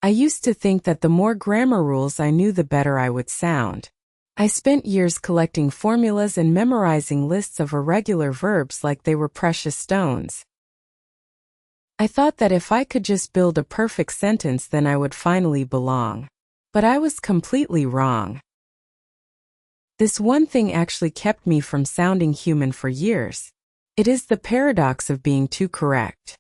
I used to think that the more grammar rules I knew, the better I would sound. I spent years collecting formulas and memorizing lists of irregular verbs like they were precious stones. I thought that if I could just build a perfect sentence, then I would finally belong. But I was completely wrong. This one thing actually kept me from sounding human for years. It is the paradox of being too correct.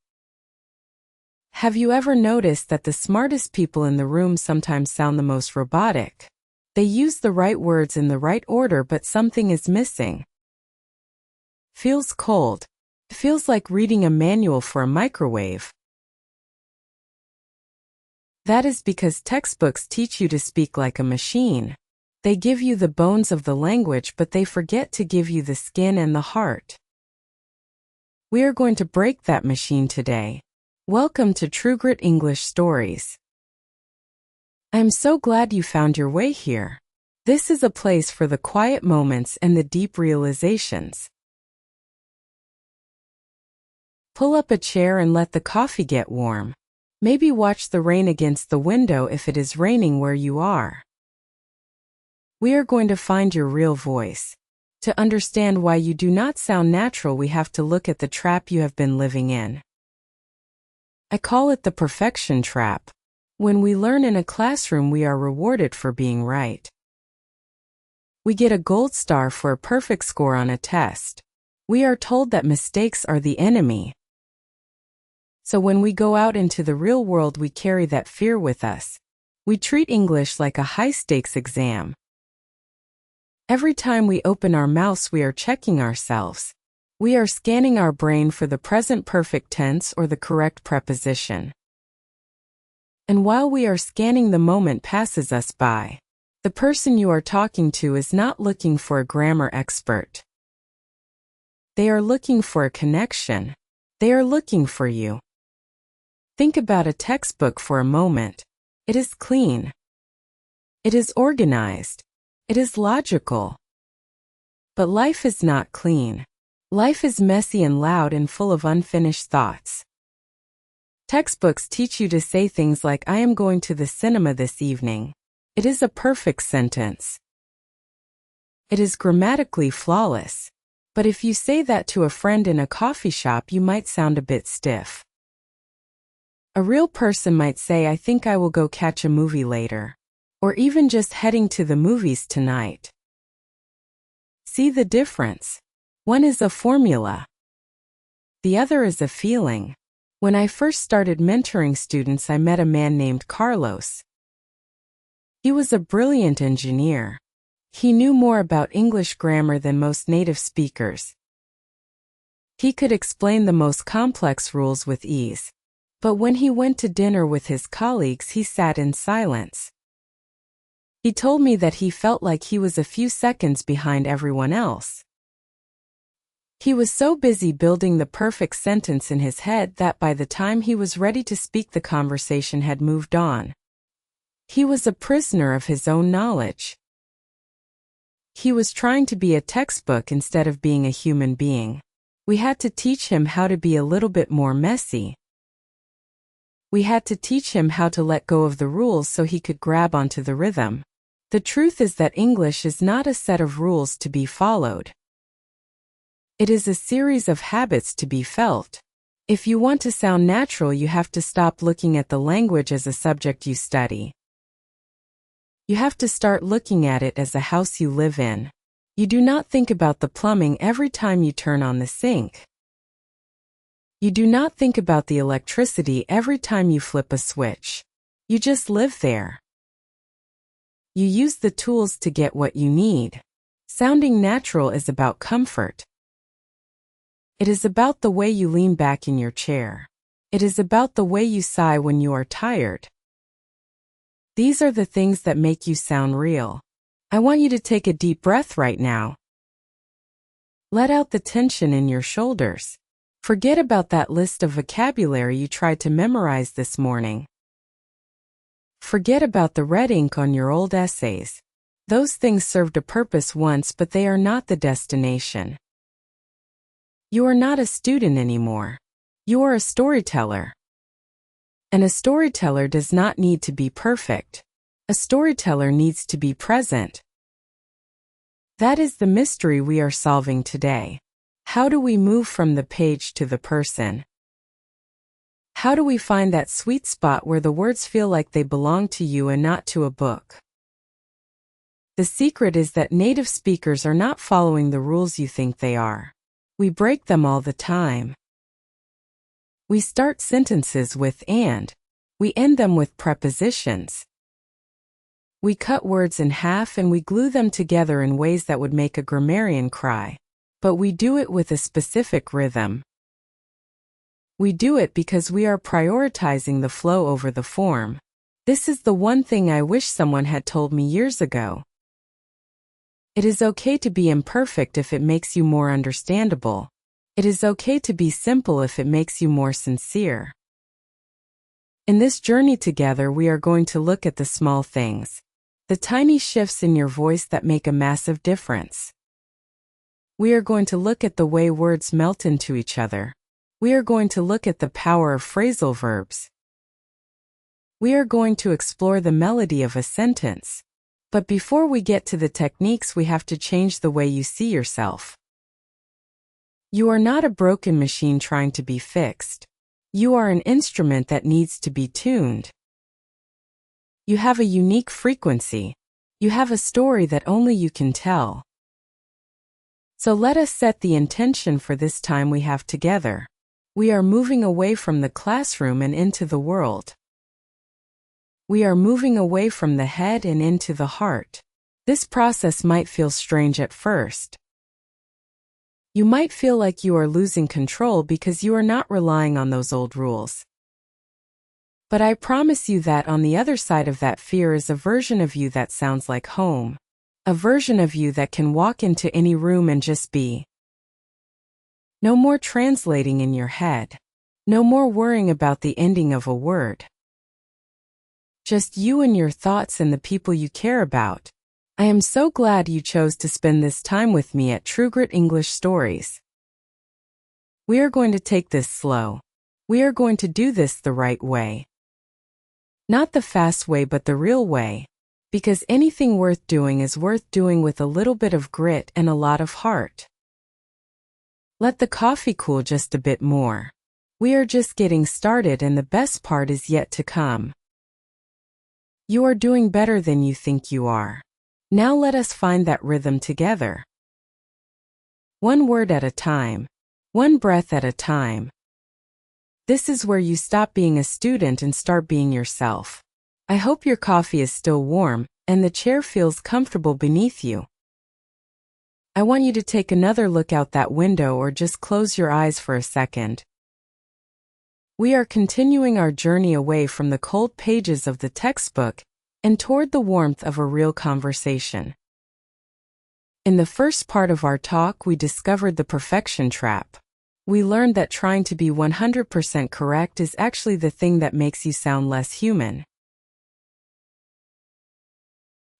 Have you ever noticed that the smartest people in the room sometimes sound the most robotic? They use the right words in the right order, but something is missing. Feels cold. Feels like reading a manual for a microwave. That is because textbooks teach you to speak like a machine. They give you the bones of the language, but they forget to give you the skin and the heart. We are going to break that machine today. Welcome to True Grit English Stories. I'm so glad you found your way here. This is a place for the quiet moments and the deep realizations. Pull up a chair and let the coffee get warm. Maybe watch the rain against the window if it is raining where you are. We are going to find your real voice. To understand why you do not sound natural, we have to look at the trap you have been living in. I call it the perfection trap. When we learn in a classroom, we are rewarded for being right. We get a gold star for a perfect score on a test. We are told that mistakes are the enemy. So when we go out into the real world, we carry that fear with us. We treat English like a high-stakes exam. Every time we open our mouths, we are checking ourselves. We are scanning our brain for the present perfect tense or the correct preposition. And while we are scanning, the moment passes us by. The person you are talking to is not looking for a grammar expert. They are looking for a connection. They are looking for you. Think about a textbook for a moment. It is clean. It is organized. It is logical. But life is not clean. Life is messy and loud and full of unfinished thoughts. Textbooks teach you to say things like, I am going to the cinema this evening. It is a perfect sentence. It is grammatically flawless. But if you say that to a friend in a coffee shop, you might sound a bit stiff. A real person might say, I think I will go catch a movie later. Or even just heading to the movies tonight. See the difference? One is a formula. The other is a feeling. When I first started mentoring students, I met a man named Carlos. He was a brilliant engineer. He knew more about English grammar than most native speakers. He could explain the most complex rules with ease. But when he went to dinner with his colleagues, he sat in silence. He told me that he felt like he was a few seconds behind everyone else. He was so busy building the perfect sentence in his head that by the time he was ready to speak, the conversation had moved on. He was a prisoner of his own knowledge. He was trying to be a textbook instead of being a human being. We had to teach him how to be a little bit more messy. We had to teach him how to let go of the rules so he could grab onto the rhythm. The truth is that English is not a set of rules to be followed. It is a series of habits to be felt. If you want to sound natural, you have to stop looking at the language as a subject you study. You have to start looking at it as a house you live in. You do not think about the plumbing every time you turn on the sink. You do not think about the electricity every time you flip a switch. You just live there. You use the tools to get what you need. Sounding natural is about comfort. It is about the way you lean back in your chair. It is about the way you sigh when you are tired. These are the things that make you sound real. I want you to take a deep breath right now. Let out the tension in your shoulders. Forget about that list of vocabulary you tried to memorize this morning. Forget about the red ink on your old essays. Those things served a purpose once, but they are not the destination. You are not a student anymore. You are a storyteller. And a storyteller does not need to be perfect. A storyteller needs to be present. That is the mystery we are solving today. How do we move from the page to the person? How do we find that sweet spot where the words feel like they belong to you and not to a book? The secret is that native speakers are not following the rules you think they are. We break them all the time. We start sentences with and. We end them with prepositions. We cut words in half and we glue them together in ways that would make a grammarian cry. But we do it with a specific rhythm. We do it because we are prioritizing the flow over the form. This is the one thing I wish someone had told me years ago. It is okay to be imperfect if it makes you more understandable. It is okay to be simple if it makes you more sincere. In this journey together, we are going to look at the small things, the tiny shifts in your voice that make a massive difference. We are going to look at the way words melt into each other. We are going to look at the power of phrasal verbs. We are going to explore the melody of a sentence. But before we get to the techniques, we have to change the way you see yourself. You are not a broken machine trying to be fixed. You are an instrument that needs to be tuned. You have a unique frequency. You have a story that only you can tell. So let us set the intention for this time we have together. We are moving away from the classroom and into the world. We are moving away from the head and into the heart. This process might feel strange at first. You might feel like you are losing control because you are not relying on those old rules. But I promise you that on the other side of that fear is a version of you that sounds like home. A version of you that can walk into any room and just be. No more translating in your head. No more worrying about the ending of a word. Just you and your thoughts and the people you care about. I am so glad you chose to spend this time with me at True Grit English Stories. We are going to take this slow. We are going to do this the right way. Not the fast way, but the real way. Because anything worth doing is worth doing with a little bit of grit and a lot of heart. Let the coffee cool just a bit more. We are just getting started and the best part is yet to come. You are doing better than you think you are. Now let us find that rhythm together. One word at a time. One breath at a time. This is where you stop being a student and start being yourself. I hope your coffee is still warm and the chair feels comfortable beneath you. I want you to take another look out that window or just close your eyes for a second. We are continuing our journey away from the cold pages of the textbook and toward the warmth of a real conversation. In the first part of our talk, we discovered the perfection trap. We learned that trying to be 100% correct is actually the thing that makes you sound less human.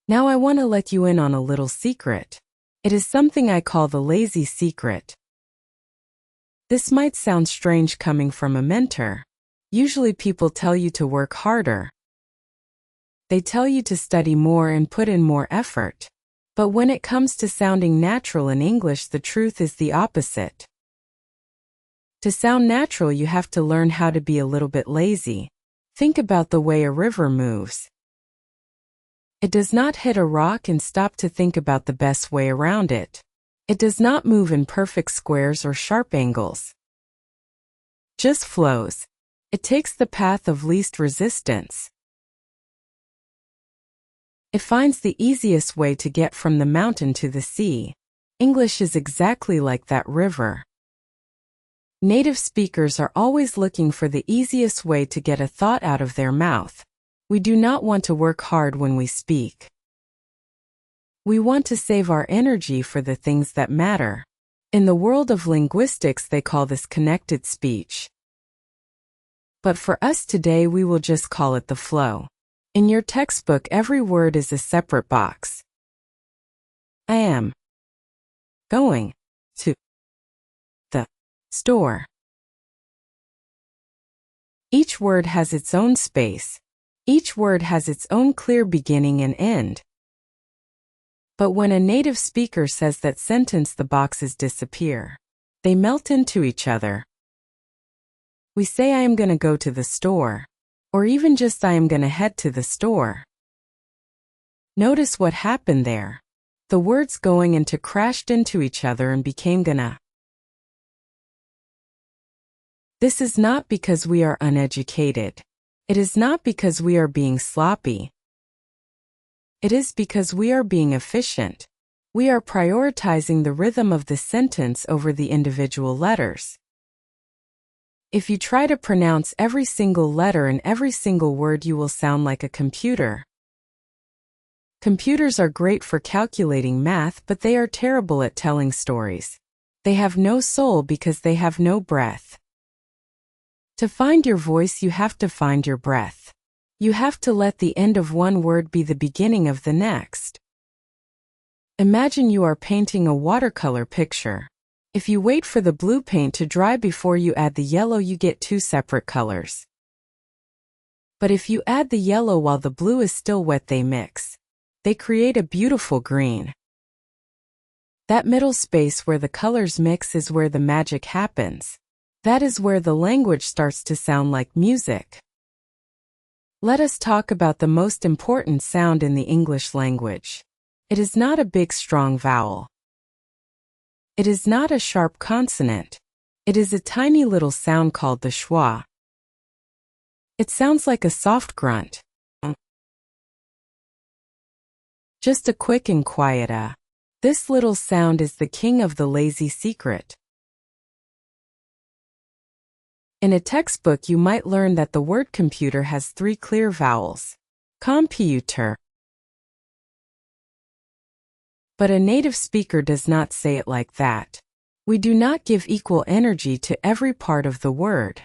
Now I want to let you in on a little secret. It is something I call the lazy secret. This might sound strange coming from a mentor. Usually people tell you to work harder. They tell you to study more and put in more effort. But when it comes to sounding natural in English, the truth is the opposite. To sound natural, you have to learn how to be a little bit lazy. Think about the way a river moves. It does not hit a rock and stop to think about the best way around it. It does not move in perfect squares or sharp angles. Just flows. It takes the path of least resistance. It finds the easiest way to get from the mountain to the sea. English is exactly like that river. Native speakers are always looking for the easiest way to get a thought out of their mouth. We do not want to work hard when we speak. We want to save our energy for the things that matter. In the world of linguistics, they call this connected speech. But for us today, we will just call it the flow. In your textbook, every word is a separate box. I am going to the store. Each word has its own space. Each word has its own clear beginning and end. But when a native speaker says that sentence, the boxes disappear. They melt into each other. We say I am going to go to the store, or even just I am going to head to the store. Notice what happened there. The words going into crashed into each other and became gonna. This is not because we are uneducated. It is not because we are being sloppy. It is because we are being efficient. We are prioritizing the rhythm of the sentence over the individual letters. If you try to pronounce every single letter and every single word, you will sound like a computer. Computers are great for calculating math, but they are terrible at telling stories. They have no soul because they have no breath. To find your voice, you have to find your breath. You have to let the end of one word be the beginning of the next. Imagine you are painting a watercolor picture. If you wait for the blue paint to dry before you add the yellow, you get two separate colors. But if you add the yellow while the blue is still wet, they mix. They create a beautiful green. That middle space where the colors mix is where the magic happens. That is where the language starts to sound like music. Let us talk about the most important sound in the English language. It is not a big strong vowel. It is not a sharp consonant. It is a tiny little sound called the schwa. It sounds like a soft grunt. Just a quick and quiet This little sound is the king of the lazy secret. In a textbook, you might learn that the word computer has 3 clear vowels. Computer. But a native speaker does not say it like that. We do not give equal energy to every part of the word.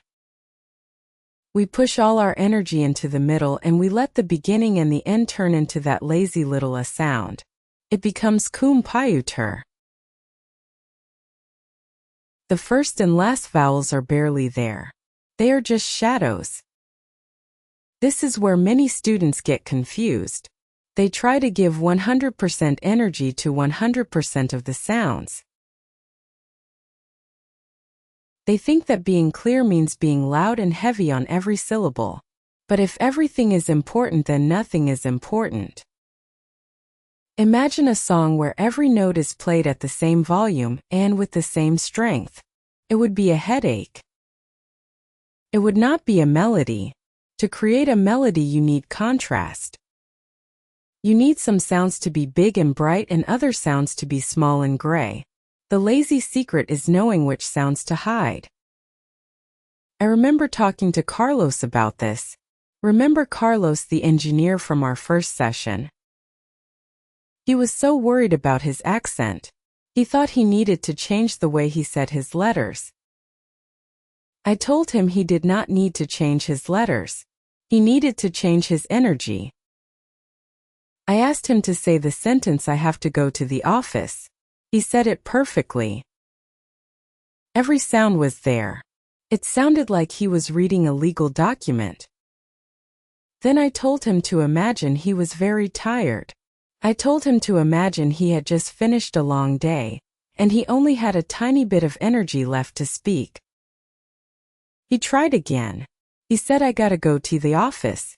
We push all our energy into the middle and we let the beginning and the end turn into that lazy little sound. It becomes computer. The first and last vowels are barely there. They are just shadows. This is where many students get confused. They try to give 100% energy to 100% of the sounds. They think that being clear means being loud and heavy on every syllable. But if everything is important, then nothing is important. Imagine a song where every note is played at the same volume and with the same strength. It would be a headache. It would not be a melody. To create a melody, you need contrast. You need some sounds to be big and bright and other sounds to be small and gray. The lazy secret is knowing which sounds to hide. I remember talking to Carlos about this. Remember Carlos, the engineer from our first session? He was so worried about his accent. He thought he needed to change the way he said his letters. I told him he did not need to change his letters. He needed to change his energy. I asked him to say the sentence, "I have to go to the office." He said it perfectly. Every sound was there. It sounded like he was reading a legal document. Then I told him to imagine he was very tired. I told him to imagine he had just finished a long day, and he only had a tiny bit of energy left to speak. He tried again. He said, "I gotta go to the office."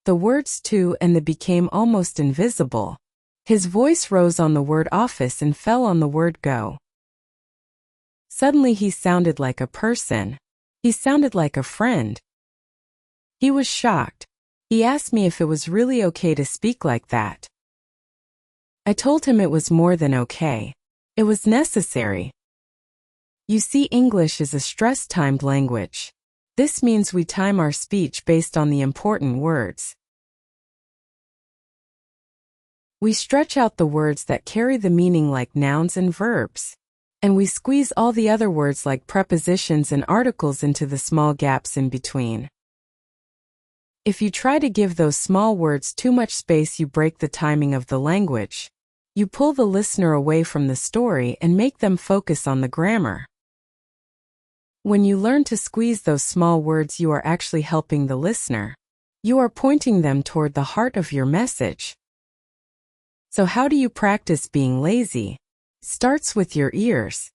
The words "to" and "the" became almost invisible. His voice rose on the word office and fell on the word go. Suddenly he sounded like a person. He sounded like a friend. He was shocked. He asked me if it was really okay to speak like that. I told him it was more than okay. It was necessary. You see, English is a stress-timed language. This means we time our speech based on the important words. We stretch out the words that carry the meaning like nouns and verbs. And we squeeze all the other words like prepositions and articles into the small gaps in between. If you try to give those small words too much space, you break the timing of the language. You pull the listener away from the story and make them focus on the grammar. When you learn to squeeze those small words, you are actually helping the listener. You are pointing them toward the heart of your message. So how do you practice being lazy? Starts with your ears.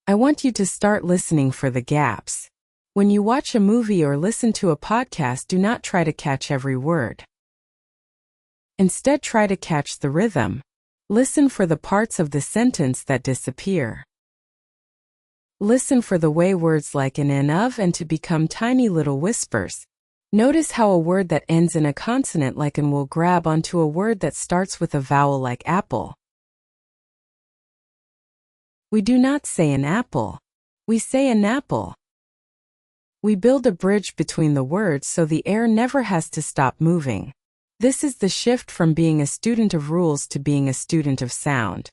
I want you to start listening for the gaps. When you watch a movie or listen to a podcast, do not try to catch every word. Instead, try to catch the rhythm. Listen for the parts of the sentence that disappear. Listen for the way words like an and of and to become tiny little whispers. Notice how a word that ends in a consonant like an will grab onto a word that starts with a vowel like apple. We do not say an apple. We say an apple. We build a bridge between the words so the air never has to stop moving. This is the shift from being a student of rules to being a student of sound.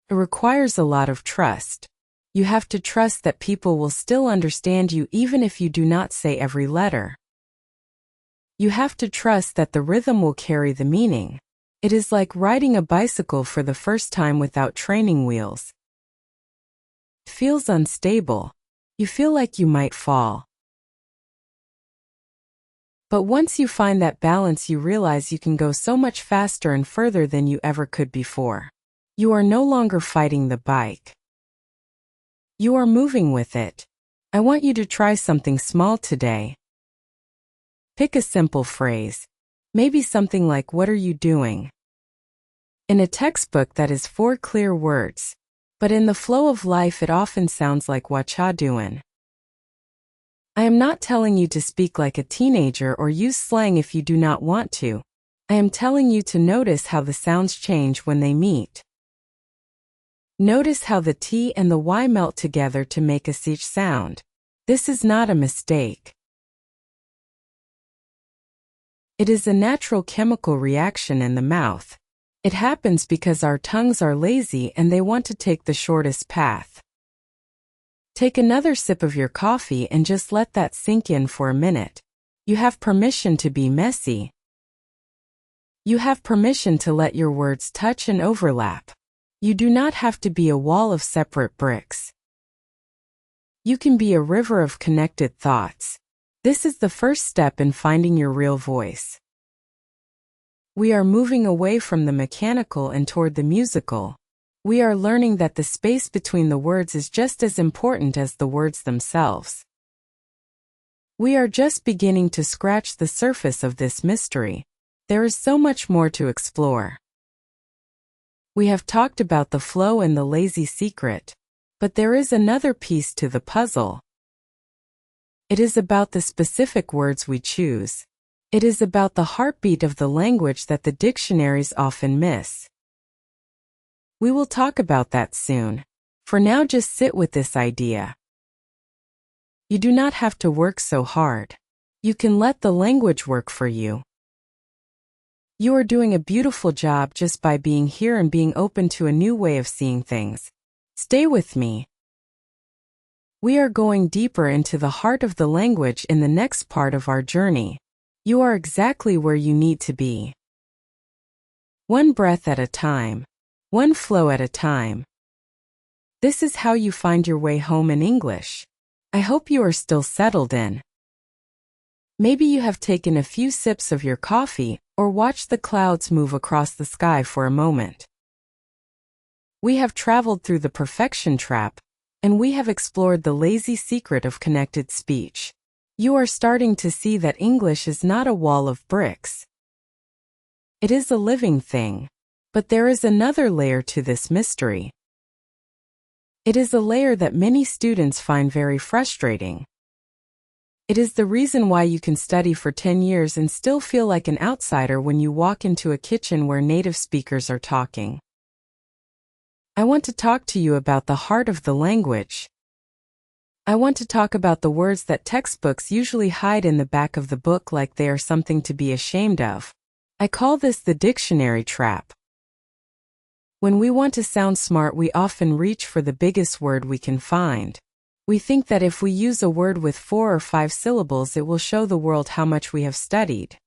It requires a lot of trust. You have to trust that people will still understand you even if you do not say every letter. You have to trust that the rhythm will carry the meaning. It is like riding a bicycle for the first time without training wheels. It feels unstable. You feel like you might fall. But once you find that balance, you realize you can go so much faster and further than you ever could before. You are no longer fighting the bike. You are moving with it. I want you to try something small today. Pick a simple phrase. Maybe something like, "What are you doing?" In a textbook, that is 4 clear words. But in the flow of life, it often sounds like "What ya doin'?" I am not telling you to speak like a teenager or use slang if you do not want to. I am telling you to notice how the sounds change when they meet. Notice how the T and the Y melt together to make a ch sound. This is not a mistake. It is a natural chemical reaction in the mouth. It happens because our tongues are lazy and they want to take the shortest path. Take another sip of your coffee and just let that sink in for a minute. You have permission to be messy. You have permission to let your words touch and overlap. You do not have to be a wall of separate bricks. You can be a river of connected thoughts. This is the first step in finding your real voice. We are moving away from the mechanical and toward the musical. We are learning that the space between the words is just as important as the words themselves. We are just beginning to scratch the surface of this mystery. There is so much more to explore. We have talked about the flow and the lazy secret, but there is another piece to the puzzle. It is about the specific words we choose. It is about the heartbeat of the language that the dictionaries often miss. We will talk about that soon. For now, just sit with this idea. You do not have to work so hard. You can let the language work for you. You are doing a beautiful job just by being here and being open to a new way of seeing things. Stay with me. We are going deeper into the heart of the language in the next part of our journey. You are exactly where you need to be. One breath at a time. One flow at a time. This is how you find your way home in English. I hope you are still settled in. Maybe you have taken a few sips of your coffee, or watched the clouds move across the sky for a moment. We have traveled through the perfection trap, and we have explored the lazy secret of connected speech. You are starting to see that English is not a wall of bricks. It is a living thing. But there is another layer to this mystery. It is a layer that many students find very frustrating. It is the reason why you can study for 10 years and still feel like an outsider when you walk into a kitchen where native speakers are talking. I want to talk to you about the heart of the language. I want to talk about the words that textbooks usually hide in the back of the book like they are something to be ashamed of. I call this the dictionary trap. When we want to sound smart, we often reach for the biggest word we can find. We think that if we use a word with 4 or 5 syllables, it will show the world how much we have studied.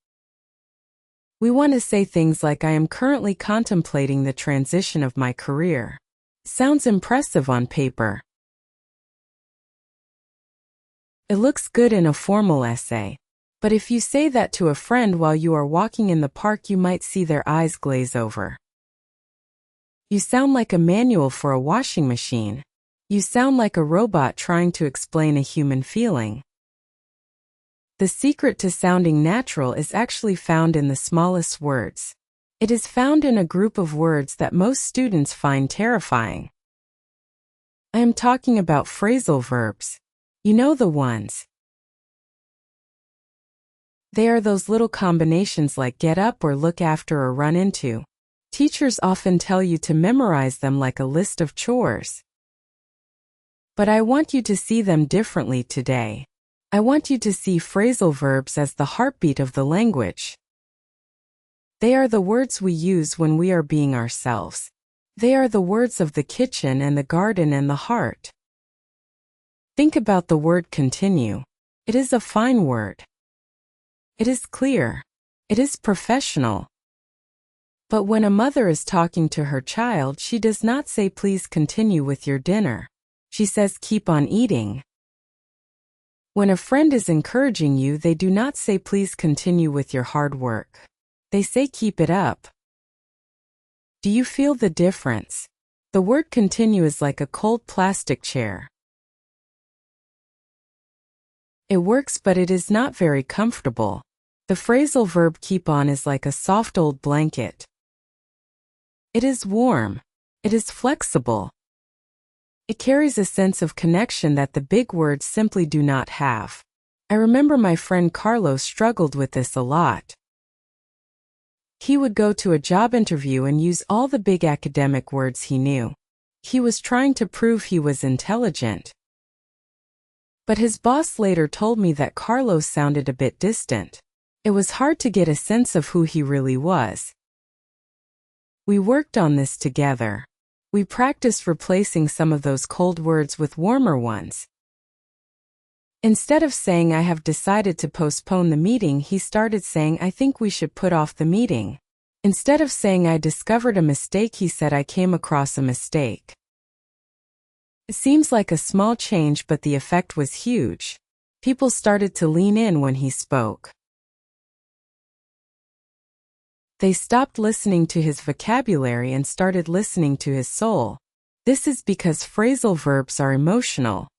We want to say things like, "I am currently contemplating the transition of my career." Sounds impressive on paper. It looks good in a formal essay. But if you say that to a friend while you are walking in the park, you might see their eyes glaze over. You sound like a manual for a washing machine. You sound like a robot trying to explain a human feeling. The secret to sounding natural is actually found in the smallest words. It is found in a group of words that most students find terrifying. I am talking about phrasal verbs. You know the ones. They are those little combinations like get up or look after or run into. Teachers often tell you to memorize them like a list of chores. But I want you to see them differently today. I want you to see phrasal verbs as the heartbeat of the language. They are the words we use when we are being ourselves. They are the words of the kitchen and the garden and the heart. Think about the word continue. It is a fine word. It is clear. It is professional. But when a mother is talking to her child, she does not say please continue with your dinner. She says keep on eating. When a friend is encouraging you, they do not say please continue with your hard work. They say keep it up. Do you feel the difference? The word continue is like a cold plastic chair. It works, but it is not very comfortable. The phrasal verb keep on is like a soft old blanket. It is warm. It is flexible. It carries a sense of connection that the big words simply do not have. I remember my friend Carlos struggled with this a lot. He would go to a job interview and use all the big academic words he knew. He was trying to prove he was intelligent. But his boss later told me that Carlos sounded a bit distant. It was hard to get a sense of who he really was. We worked on this together. We practiced replacing some of those cold words with warmer ones. Instead of saying I have decided to postpone the meeting, he started saying I think we should put off the meeting. Instead of saying I discovered a mistake, he said I came across a mistake. It seems like a small change, but the effect was huge. People started to lean in when he spoke. They stopped listening to his vocabulary and started listening to his soul. This is because phrasal verbs are emotional.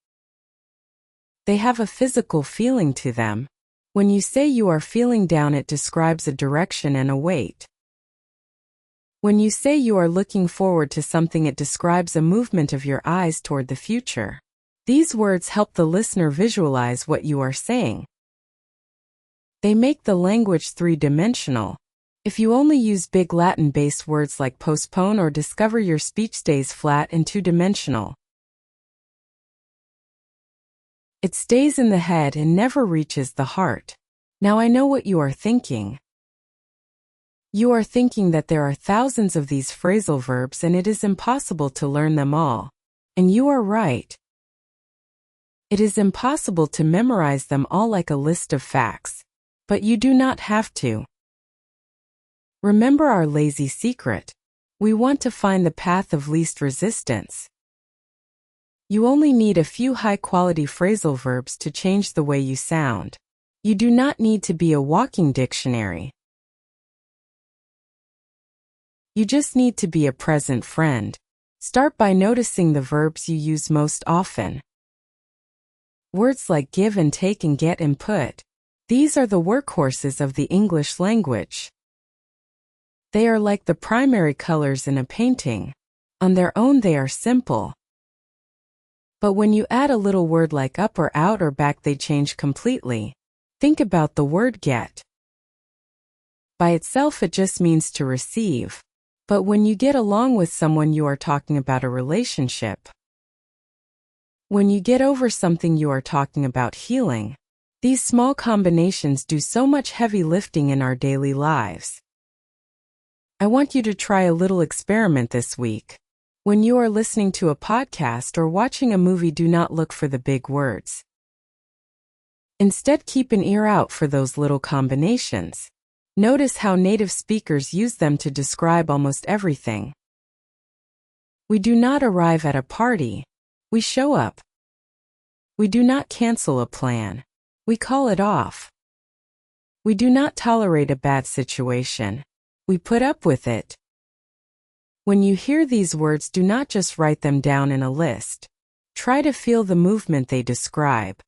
They have a physical feeling to them. When you say you are feeling down, it describes a direction and a weight. When you say you are looking forward to something, it describes a movement of your eyes toward the future. These words help the listener visualize what you are saying. They make the language three-dimensional. If you only use big Latin-based words like postpone or discover, your speech stays flat and two-dimensional. It stays in the head and never reaches the heart. Now I know what you are thinking. You are thinking that there are thousands of these phrasal verbs and it is impossible to learn them all. And you are right. It is impossible to memorize them all like a list of facts. But you do not have to. Remember our lazy secret. We want to find the path of least resistance. You only need a few high-quality phrasal verbs to change the way you sound. You do not need to be a walking dictionary. You just need to be a present friend. Start by noticing the verbs you use most often. Words like give and take and get and put. These are the workhorses of the English language. They are like the primary colors in a painting. On their own they are simple. But when you add a little word like up or out or back, they change completely. Think about the word get. By itself it just means to receive. But when you get along with someone, you are talking about a relationship. When you get over something, you are talking about healing. These small combinations do so much heavy lifting in our daily lives. I want you to try a little experiment this week. When you are listening to a podcast or watching a movie, do not look for the big words. Instead, keep an ear out for those little combinations. Notice how native speakers use them to describe almost everything. We do not arrive at a party. We show up. We do not cancel a plan. We call it off. We do not tolerate a bad situation. We put up with it. When you hear these words, do not just write them down in a list. Try to feel the movement they describe.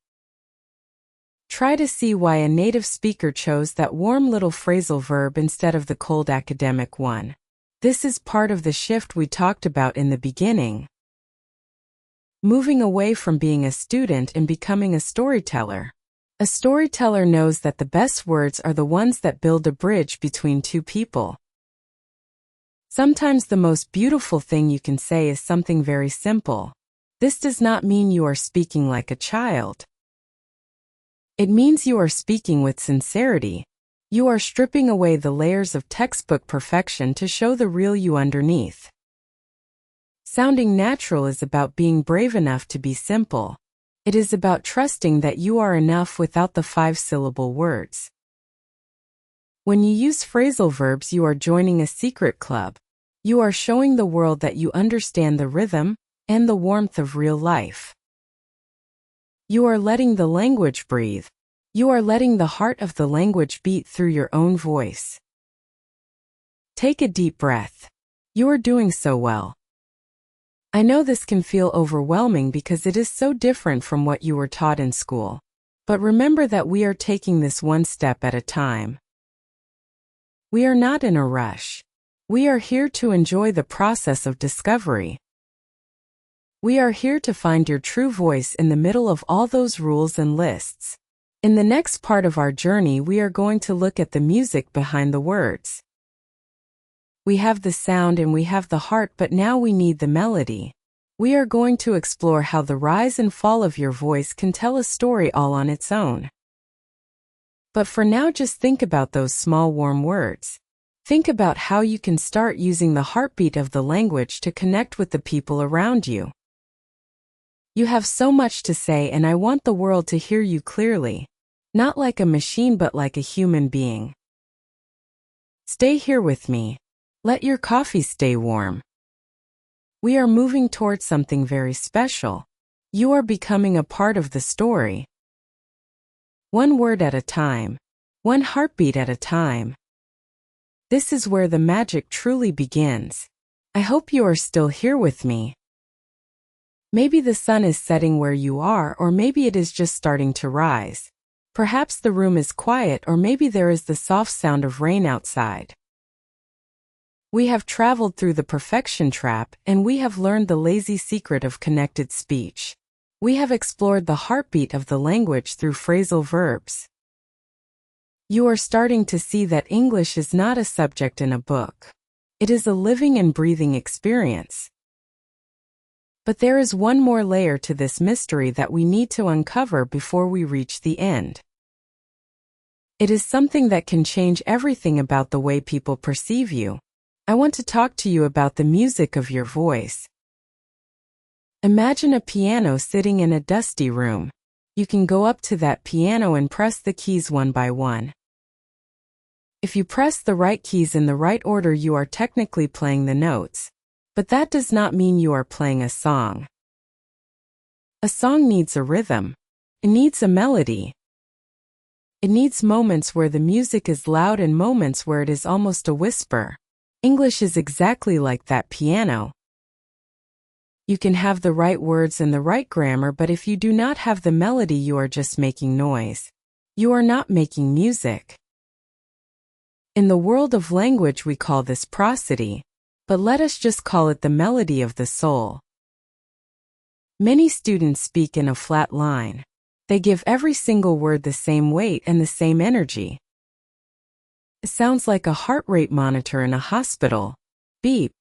Try to see why a native speaker chose that warm little phrasal verb instead of the cold academic one. This is part of the shift we talked about in the beginning. Moving away from being a student and becoming a storyteller. A storyteller knows that the best words are the ones that build a bridge between two people. Sometimes the most beautiful thing you can say is something very simple. This does not mean you are speaking like a child. It means you are speaking with sincerity. You are stripping away the layers of textbook perfection to show the real you underneath. Sounding natural is about being brave enough to be simple. It is about trusting that you are enough without the 5-syllable words. When you use phrasal verbs, you are joining a secret club. You are showing the world that you understand the rhythm and the warmth of real life. You are letting the language breathe. You are letting the heart of the language beat through your own voice. Take a deep breath. You are doing so well. I know this can feel overwhelming because it is so different from what you were taught in school. But remember that we are taking this one step at a time. We are not in a rush. We are here to enjoy the process of discovery. We are here to find your true voice in the middle of all those rules and lists. In the next part of our journey, we are going to look at the music behind the words. We have the sound and we have the heart, but now we need the melody. We are going to explore how the rise and fall of your voice can tell a story all on its own. But for now, just think about those small warm words. Think about how you can start using the heartbeat of the language to connect with the people around you. You have so much to say, and I want the world to hear you clearly. Not like a machine, but like a human being. Stay here with me. Let your coffee stay warm. We are moving towards something very special. You are becoming a part of the story. One word at a time. One heartbeat at a time. This is where the magic truly begins. I hope you are still here with me. Maybe the sun is setting where you are, or maybe it is just starting to rise. Perhaps the room is quiet, or maybe there is the soft sound of rain outside. We have traveled through the perfection trap, and we have learned the lazy secret of connected speech. We have explored the heartbeat of the language through phrasal verbs. You are starting to see that English is not a subject in a book. It is a living and breathing experience. But there is one more layer to this mystery that we need to uncover before we reach the end. It is something that can change everything about the way people perceive you. I want to talk to you about the music of your voice. Imagine a piano sitting in a dusty room. You can go up to that piano and press the keys one by one. If you press the right keys in the right order, you are technically playing the notes. But that does not mean you are playing a song. A song needs a rhythm. It needs a melody. It needs moments where the music is loud and moments where it is almost a whisper. English is exactly like that piano. You can have the right words and the right grammar, but if you do not have the melody, you are just making noise. You are not making music. In the world of language, we call this prosody. But let us just call it the melody of the soul. Many students speak in a flat line. They give every single word the same weight and the same energy. It sounds like a heart rate monitor in a hospital. Beep.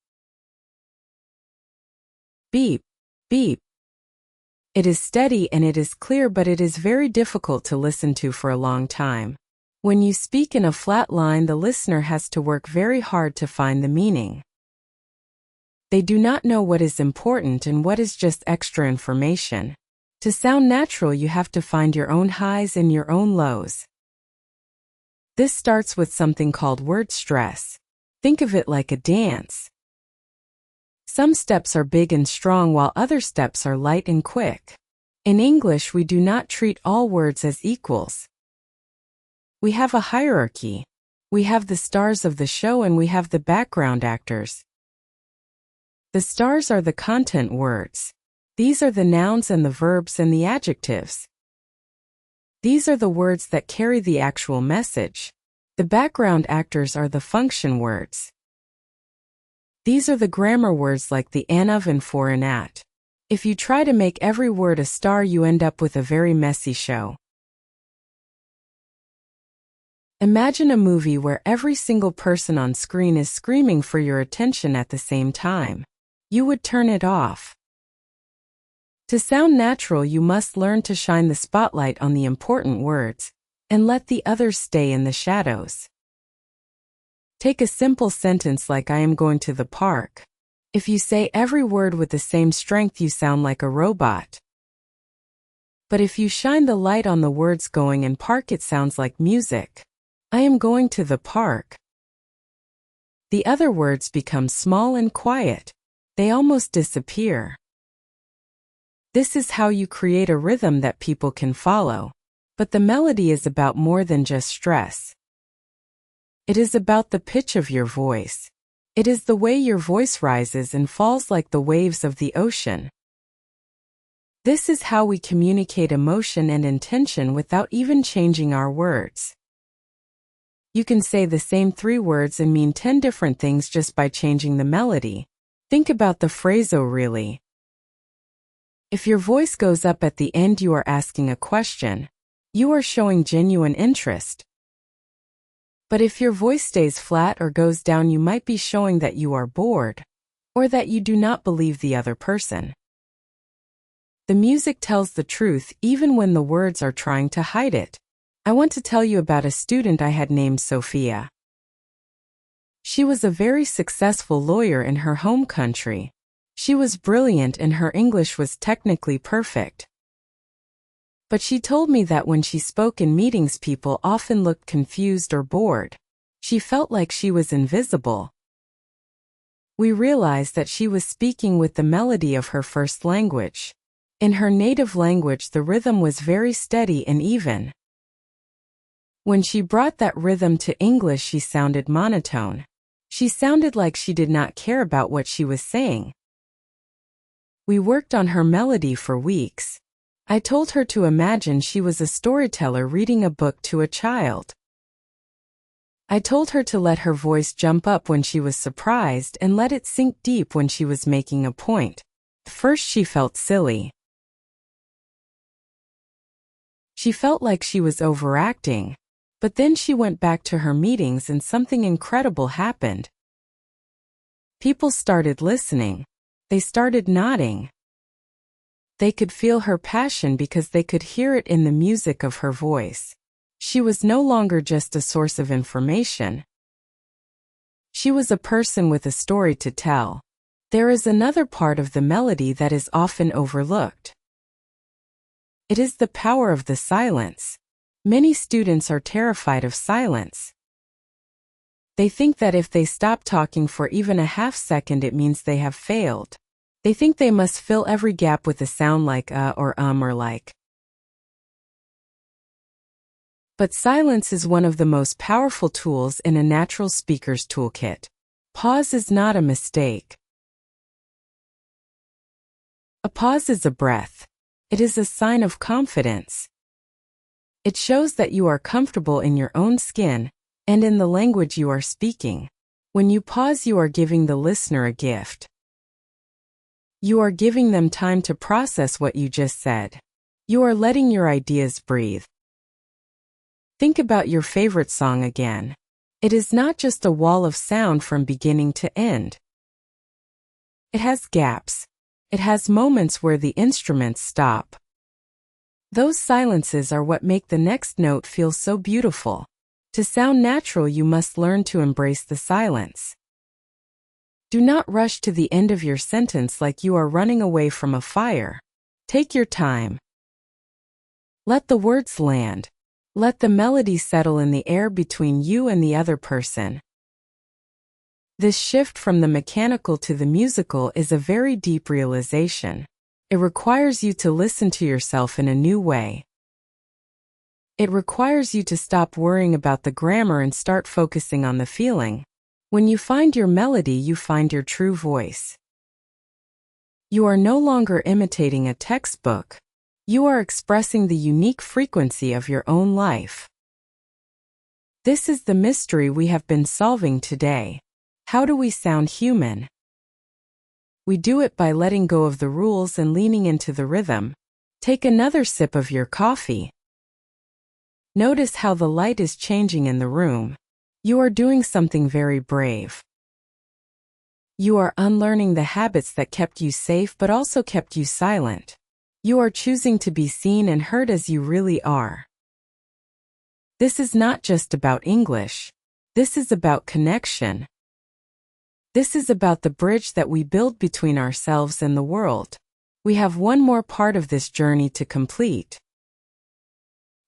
Beep. Beep. It is steady and it is clear, but it is very difficult to listen to for a long time. When you speak in a flat line, the listener has to work very hard to find the meaning. They do not know what is important and what is just extra information. To sound natural, you have to find your own highs and your own lows. This starts with something called word stress. Think of it like a dance. Some steps are big and strong while other steps are light and quick. In English, we do not treat all words as equals. We have a hierarchy. We have the stars of the show and we have the background actors. The stars are the content words. These are the nouns and the verbs and the adjectives. These are the words that carry the actual message. The background actors are the function words. These are the grammar words like the and of and for and at. If you try to make every word a star, you end up with a very messy show. Imagine a movie where every single person on screen is screaming for your attention at the same time. You would turn it off. To sound natural, you must learn to shine the spotlight on the important words and let the others stay in the shadows. Take a simple sentence like I am going to the park. If you say every word with the same strength, you sound like a robot. But if you shine the light on the words going and park, it sounds like music. I am going to the park. The other words become small and quiet. They almost disappear. This is how you create a rhythm that people can follow. But the melody is about more than just stress. It is about the pitch of your voice. It is the way your voice rises and falls like the waves of the ocean. This is how we communicate emotion and intention without even changing our words. You can say the same 3 words and mean 10 different things just by changing the melody. Think about the phrasal really. If your voice goes up at the end, you are asking a question. You are showing genuine interest. But if your voice stays flat or goes down, you might be showing that you are bored, or that you do not believe the other person. The music tells the truth even when the words are trying to hide it. I want to tell you about a student I had named Sophia. She was a very successful lawyer in her home country. She was brilliant and her English was technically perfect. But she told me that when she spoke in meetings, people often looked confused or bored. She felt like she was invisible. We realized that she was speaking with the melody of her first language. In her native language, the rhythm was very steady and even. When she brought that rhythm to English, she sounded monotone. She sounded like she did not care about what she was saying. We worked on her melody for weeks. I told her to imagine she was a storyteller reading a book to a child. I told her to let her voice jump up when she was surprised and let it sink deep when she was making a point. First, she felt silly. She felt like she was overacting. But then she went back to her meetings and something incredible happened. People started listening. They started nodding. They could feel her passion because they could hear it in the music of her voice. She was no longer just a source of information. She was a person with a story to tell. There is another part of the melody that is often overlooked. It is the power of the silence. Many students are terrified of silence. They think that if they stop talking for even a half second, it means they have failed. They think they must fill every gap with a sound like or like. But silence is one of the most powerful tools in a natural speaker's toolkit. Pause is not a mistake. A pause is a breath. It is a sign of confidence. It shows that you are comfortable in your own skin and in the language you are speaking. When you pause, you are giving the listener a gift. You are giving them time to process what you just said. You are letting your ideas breathe. Think about your favorite song again. It is not just a wall of sound from beginning to end. It has gaps. It has moments where the instruments stop. Those silences are what make the next note feel so beautiful. To sound natural, you must learn to embrace the silence. Do not rush to the end of your sentence like you are running away from a fire. Take your time. Let the words land. Let the melody settle in the air between you and the other person. This shift from the mechanical to the musical is a very deep realization. It requires you to listen to yourself in a new way. It requires you to stop worrying about the grammar and start focusing on the feeling. When you find your melody, you find your true voice. You are no longer imitating a textbook. You are expressing the unique frequency of your own life. This is the mystery we have been solving today. How do we sound human? We do it by letting go of the rules and leaning into the rhythm. Take another sip of your coffee. Notice how the light is changing in the room. You are doing something very brave. You are unlearning the habits that kept you safe but also kept you silent. You are choosing to be seen and heard as you really are. This is not just about English. This is about connection. This is about the bridge that we build between ourselves and the world. We have one more part of this journey to complete.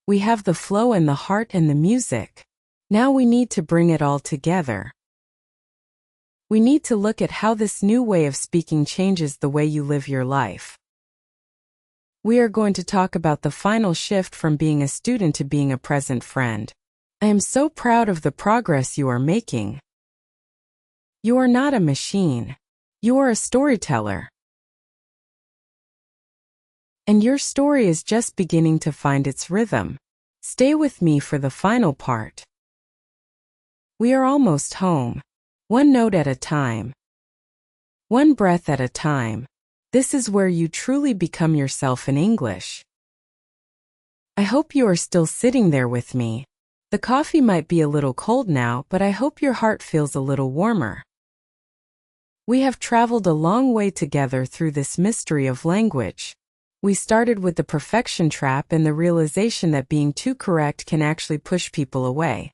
We have the flow and the heart and the music. Now we need to bring it all together. We need to look at how this new way of speaking changes the way you live your life. We are going to talk about the final shift from being a student to being a present friend. I am so proud of the progress you are making. You are not a machine. You are a storyteller. And your story is just beginning to find its rhythm. Stay with me for the final part. We are almost home. One note at a time. One breath at a time. This is where you truly become yourself in English. I hope you are still sitting there with me. The coffee might be a little cold now, but I hope your heart feels a little warmer. We have traveled a long way together through this mystery of language. We started with the perfection trap and the realization that being too correct can actually push people away.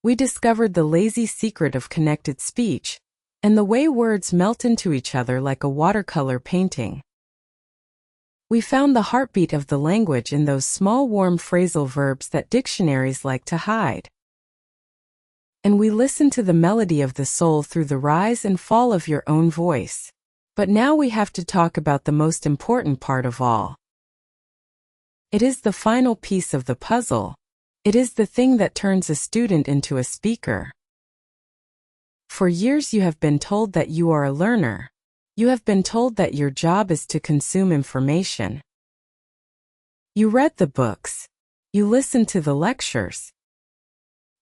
We discovered the lazy secret of connected speech, and the way words melt into each other like a watercolor painting. We found the heartbeat of the language in those small warm phrasal verbs that dictionaries like to hide. And we listened to the melody of the soul through the rise and fall of your own voice. But now we have to talk about the most important part of all. It is the final piece of the puzzle. It is the thing that turns a student into a speaker. For years you have been told that you are a learner. You have been told that your job is to consume information. You read the books. You listened to the lectures.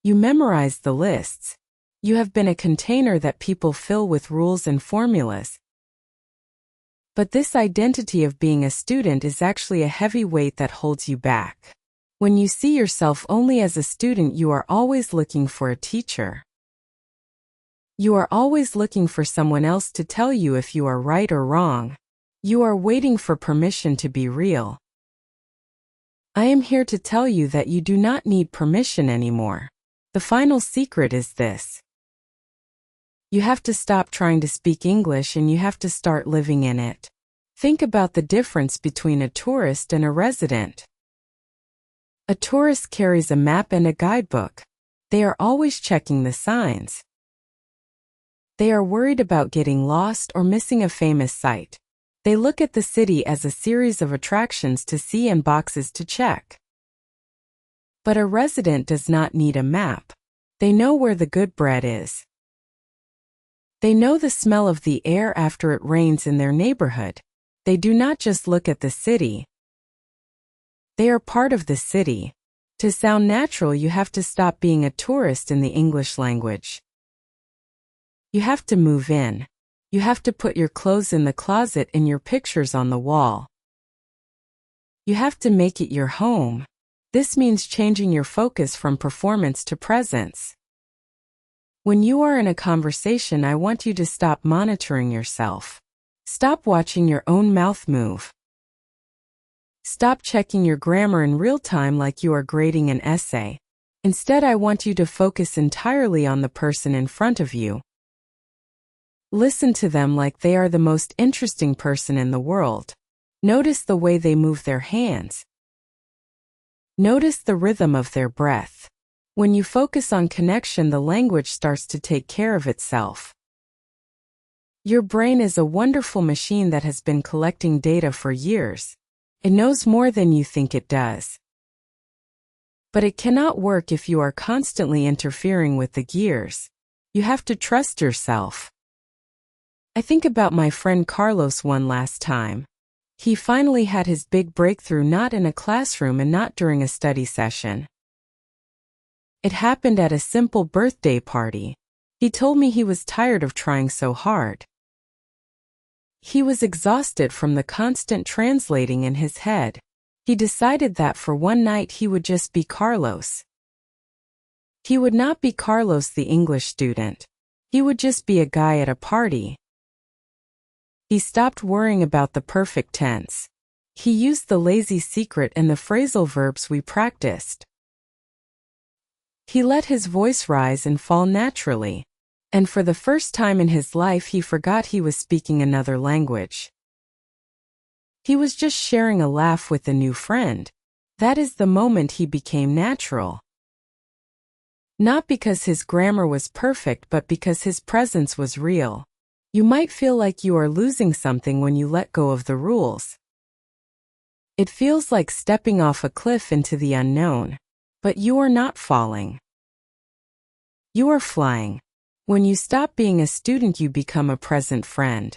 You memorized the lists. You have been a container that people fill with rules and formulas. But this identity of being a student is actually a heavy weight that holds you back. When you see yourself only as a student, you are always looking for a teacher. You are always looking for someone else to tell you if you are right or wrong. You are waiting for permission to be real. I am here to tell you that you do not need permission anymore. The final secret is this. You have to stop trying to speak English and you have to start living in it. Think about the difference between a tourist and a resident. A tourist carries a map and a guidebook. They are always checking the signs. They are worried about getting lost or missing a famous site. They look at the city as a series of attractions to see and boxes to check. But a resident does not need a map. They know where the good bread is. They know the smell of the air after it rains in their neighborhood. They do not just look at the city. They are part of the city. To sound natural, you have to stop being a tourist in the English language. You have to move in. You have to put your clothes in the closet and your pictures on the wall. You have to make it your home. This means changing your focus from performance to presence. When you are in a conversation, I want you to stop monitoring yourself. Stop watching your own mouth move. Stop checking your grammar in real time like you are grading an essay. Instead, I want you to focus entirely on the person in front of you. Listen to them like they are the most interesting person in the world. Notice the way they move their hands. Notice the rhythm of their breath. When you focus on connection, the language starts to take care of itself. Your brain is a wonderful machine that has been collecting data for years. It knows more than you think it does. But it cannot work if you are constantly interfering with the gears. You have to trust yourself. I think about my friend Carlos one last time. He finally had his big breakthrough, not in a classroom and not during a study session. It happened at a simple birthday party. He told me he was tired of trying so hard. He was exhausted from the constant translating in his head. He decided that for one night he would just be Carlos. He would not be Carlos the English student. He would just be a guy at a party. He stopped worrying about the perfect tense. He used the lazy secret and the phrasal verbs we practiced. He let his voice rise and fall naturally. And for the first time in his life he forgot he was speaking another language. He was just sharing a laugh with a new friend. That is the moment he became natural. Not because his grammar was perfect, but because his presence was real. You might feel like you are losing something when you let go of the rules. It feels like stepping off a cliff into the unknown. But you are not falling. You are flying. When you stop being a student, you become a present friend.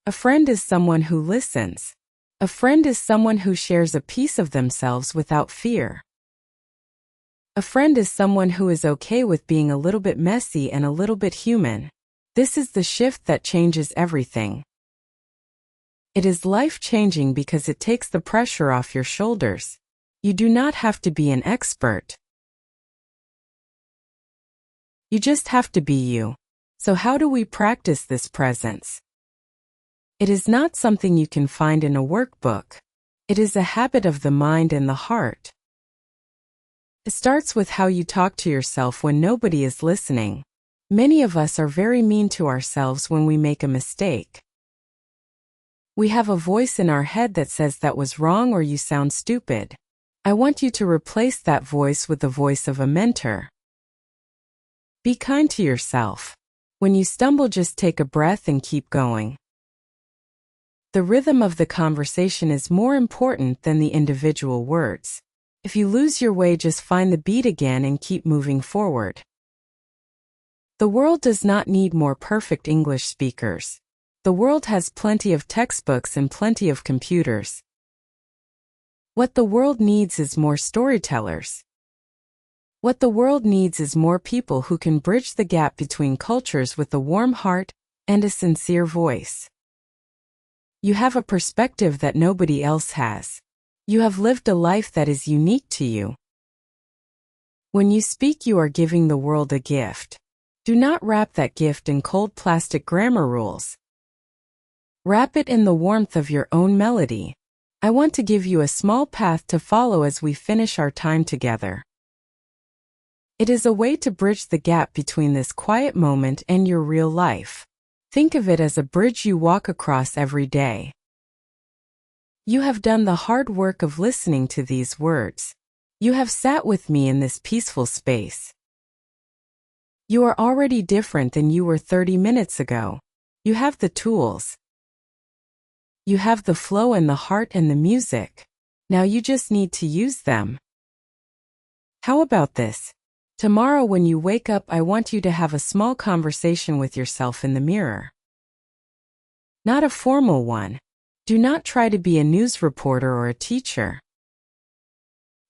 A friend is someone who listens. A friend is someone who shares a piece of themselves without fear. A friend is someone who is okay with being a little bit messy and a little bit human. This is the shift that changes everything. It is life-changing because it takes the pressure off your shoulders. You do not have to be an expert. You just have to be you. So how do we practice this presence? It is not something you can find in a workbook. It is a habit of the mind and the heart. It starts with how you talk to yourself when nobody is listening. Many of us are very mean to ourselves when we make a mistake. We have a voice in our head that says that was wrong or you sound stupid. I want you to replace that voice with the voice of a mentor. Be kind to yourself. When you stumble, just take a breath and keep going. The rhythm of the conversation is more important than the individual words. If you lose your way, just find the beat again and keep moving forward. The world does not need more perfect English speakers. The world has plenty of textbooks and plenty of computers. What the world needs is more storytellers. What the world needs is more people who can bridge the gap between cultures with a warm heart and a sincere voice. You have a perspective that nobody else has. You have lived a life that is unique to you. When you speak, you are giving the world a gift. Do not wrap that gift in cold plastic grammar rules. Wrap it in the warmth of your own melody. I want to give you a small path to follow as we finish our time together. It is a way to bridge the gap between this quiet moment and your real life. Think of it as a bridge you walk across every day. You have done the hard work of listening to these words. You have sat with me in this peaceful space. You are already different than you were 30 minutes ago. You have the tools. You have the flow and the heart and the music. Now you just need to use them. How about this? Tomorrow when you wake up, I want you to have a small conversation with yourself in the mirror. Not a formal one. Do not try to be a news reporter or a teacher.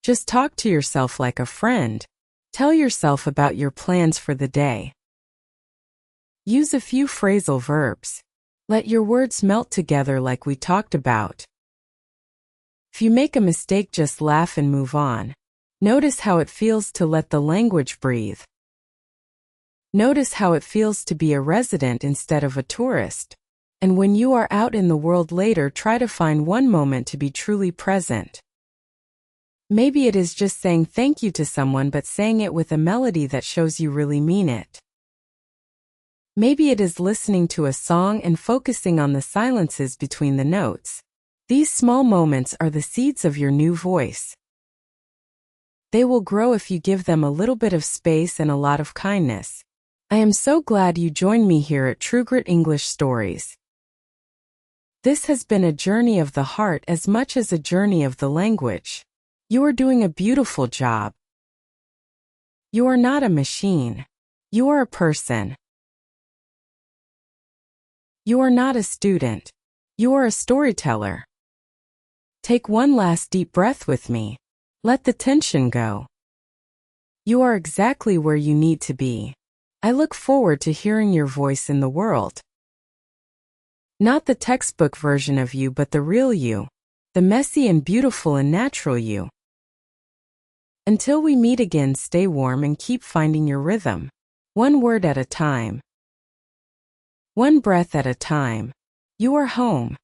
Just talk to yourself like a friend. Tell yourself about your plans for the day. Use a few phrasal verbs. Let your words melt together like we talked about. If you make a mistake, just laugh and move on. Notice how it feels to let the language breathe. Notice how it feels to be a resident instead of a tourist. And when you are out in the world later, try to find one moment to be truly present. Maybe it is just saying thank you to someone, but saying it with a melody that shows you really mean it. Maybe it is listening to a song and focusing on the silences between the notes. These small moments are the seeds of your new voice. They will grow if you give them a little bit of space and a lot of kindness. I am so glad you joined me here at True Grit English Stories. This has been a journey of the heart as much as a journey of the language. You are doing a beautiful job. You are not a machine. You are a person. You are not a student. You are a storyteller. Take one last deep breath with me. Let the tension go. You are exactly where you need to be. I look forward to hearing your voice in the world. Not the textbook version of you, but the real you. The messy and beautiful and natural you. Until we meet again, stay warm and keep finding your rhythm. One word at a time. One breath at a time. You are home.